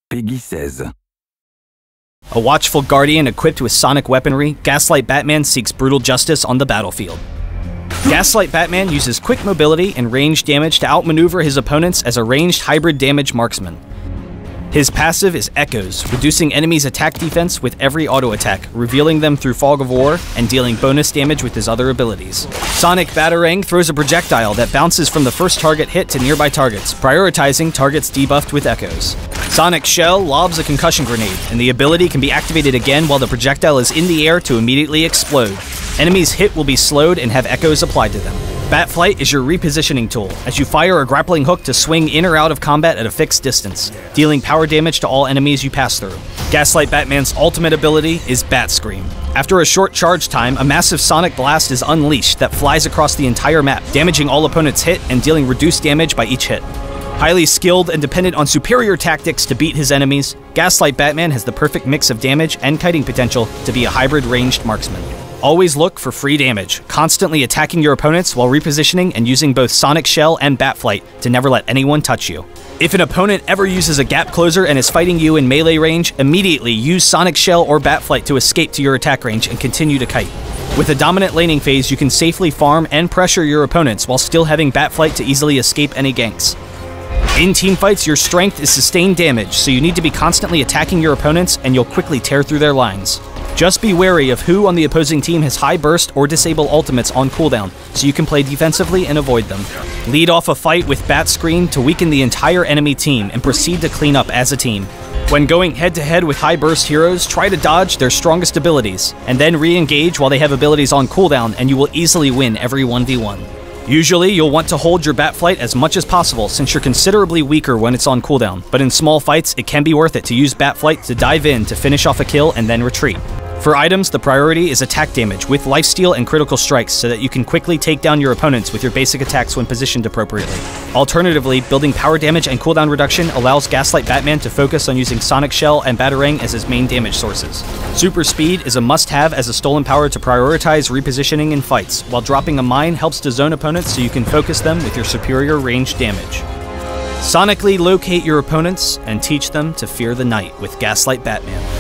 Peggy 16. A watchful guardian equipped with sonic weaponry, Gaslight Batman seeks brutal justice on the battlefield. Gaslight Batman uses quick mobility and range damage to outmaneuver his opponents as a ranged hybrid damage marksman. His passive is Echoes, reducing enemies' attack defense with every auto attack, revealing them through Fog of War, and dealing bonus damage with his other abilities. Sonic Batarang throws a projectile that bounces from the first target hit to nearby targets, prioritizing targets debuffed with Echoes. Sonic Shell lobs a concussion grenade, and the ability can be activated again while the projectile is in the air to immediately explode. Enemies hit will be slowed and have echoes applied to them. Batflight is your repositioning tool, as you fire a grappling hook to swing in or out of combat at a fixed distance, dealing power damage to all enemies you pass through. Gaslight Batman's ultimate ability is Bat Scream. After a short charge time, a massive sonic blast is unleashed that flies across the entire map, damaging all opponents hit and dealing reduced damage by each hit. Highly skilled and dependent on superior tactics to beat his enemies, Gaslight Batman has the perfect mix of damage and kiting potential to be a hybrid ranged marksman. Always look for free damage, constantly attacking your opponents while repositioning and using both Sonic Shell and Batflight to never let anyone touch you. If an opponent ever uses a gap closer and is fighting you in melee range, immediately use Sonic Shell or Batflight to escape to your attack range and continue to kite. With a dominant laning phase, you can safely farm and pressure your opponents while still having Batflight to easily escape any ganks. In teamfights, your strength is sustained damage, so you need to be constantly attacking your opponents and you'll quickly tear through their lines. Just be wary of who on the opposing team has high burst or disable ultimates on cooldown, so you can play defensively and avoid them. Lead off a fight with Bat Scream to weaken the entire enemy team and proceed to clean up as a team. When going head-to-head with high burst heroes, try to dodge their strongest abilities, and then re-engage while they have abilities on cooldown and you will easily win every 1v1. Usually, you'll want to hold your Batflight as much as possible since you're considerably weaker when it's on cooldown, but in small fights, it can be worth it to use Batflight to dive in to finish off a kill and then retreat. For items, the priority is attack damage with lifesteal and critical strikes so that you can quickly take down your opponents with your basic attacks when positioned appropriately. Alternatively, building power damage and cooldown reduction allows Gaslight Batman to focus on using Sonic Shell and Batarang as his main damage sources. Super Speed is a must-have as a stolen power to prioritize repositioning in fights, while dropping a mine helps to zone opponents so you can focus them with your superior range damage. Sonically locate your opponents and teach them to fear the night with Gaslight Batman.